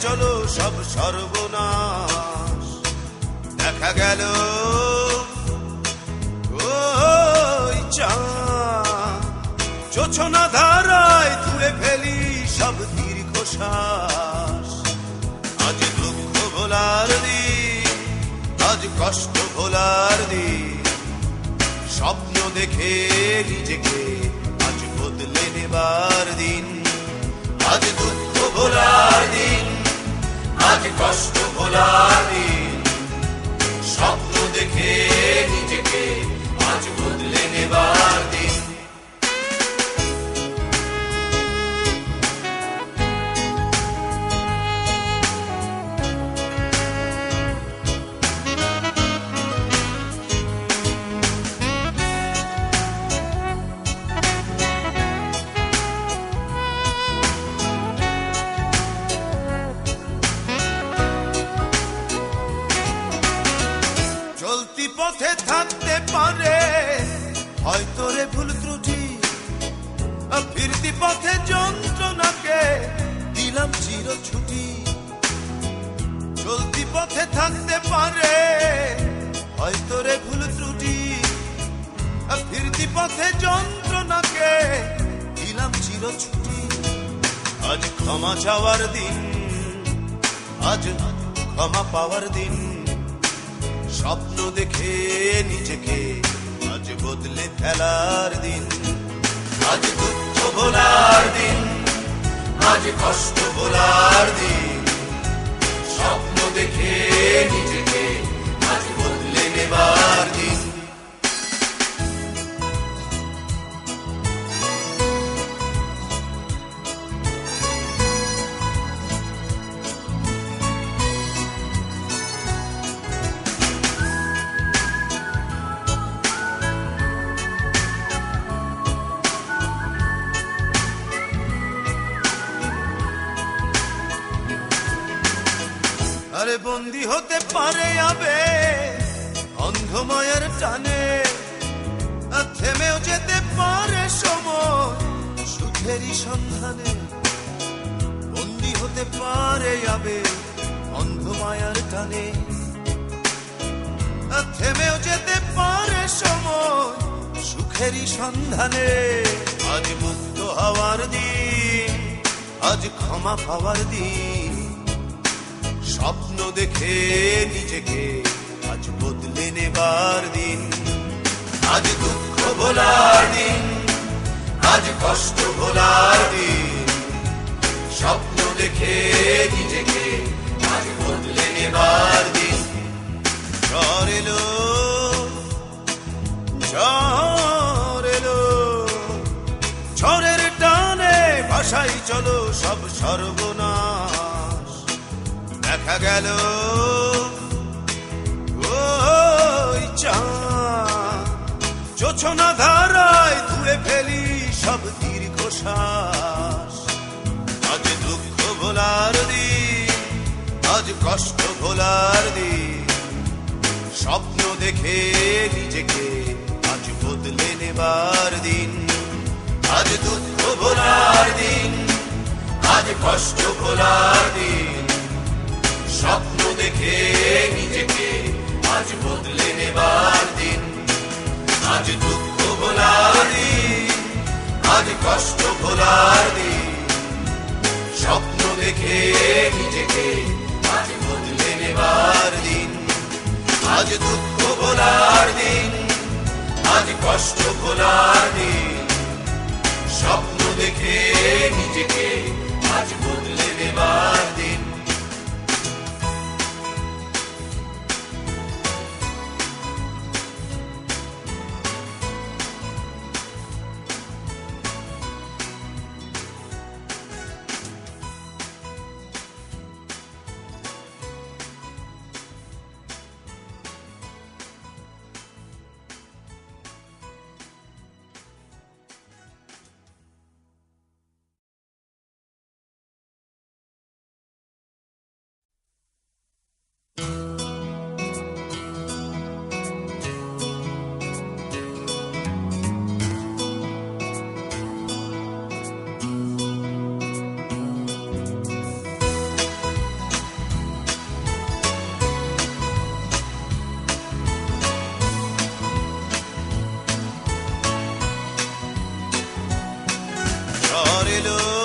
চলো সব সর্বনাশ। দেখা গেল ওই চাঁদ জোছনা ধারায় ধুয়ে ফেলি সব দীর্ঘশ্বাস। আজ দুঃখ ভোলার দিন, আজ কষ্ট ভোলার দিন, স্বপ্ন দেখে নিজেকে আজ বদলে নেবার দিন। আজ দুঃখ ভোলার দিন, আজ কষ্ট ভোলার দিন, স্বপ্ন দেখে নিজেকে আজ বদলে নেবার দিন। চলতি পথে থাকতে পারে হয়তো রে ভুল ত্রুটি, ফিরতি পথে যন্ত্রণাকে দিলাম চির ছুটি। চলতি পথে থাকতে পারে হয়তো রে ভুল ত্রুটি, ফিরতি পথে যন্ত্রণাকে দিলাম চির ছুটি। আজ ক্ষমা চাওয়ার দিন, আজ ক্ষমা পাওয়ার দিন, স্বপ্ন দেখে নিজেকে আজ বদলে ফেলার দিন। আজ দুঃখ ভোলার দিন, আজ কষ্ট ভোলার দিন, স্বপ্ন দেখে নিজেকে আজ বদলে নেবার দিন। আরে বন্দী হতে পারে আবে অন্ধ মায়ার টানে, থেমেও যেতে পারে সময় সুখেরই সন্ধানে। বন্দী হতে পারে আবে অন্ধ মায়ার টানে, থেমেও যেতে পারে সময় সুখেরই সন্ধানে। আজ মুক্ত হওয়ার দিন, আজ ক্ষমা পাওয়ার দিন, স্বপ্ন দেখে নিজেকে আজ বদলে নেবার দিন। আজ দুঃখ ভোলার দিন, আজ কষ্ট ভোলার দিন, স্বপ্ন দেখে নিজেকে আজ বদলে নেবার দিন। ঝড় এলো, ঝড় এলো, ঝড়ের টানে ভাসাই চলো সব সর্বনাশ। দেখা গেল ওই চাঁদ জোছনা ধারায় ধুয়ে ফেলি সব দীর্ঘশ্বাস। আজ দুঃখ ভোলার দিন, আজ কষ্ট ভোলার দিন, স্বপ্ন দেখে নিজেকে আজ বদলে নেবার দিন। আজ দুঃখ ভোলার দিন, আজ কষ্ট ভোলার দিন, স্বপ্ন দেখে নিজেকে আজ বদলে নেবার দিন। আজ দুঃখ ভোলার দিন, আজ কষ্ট ভোলার দিন, স্বপ্ন দেখে নিজেকে আজ বদলে নেবার দিন। আজ দুঃখ ভোলার দিন, আজ কষ্ট ভোলার দিন,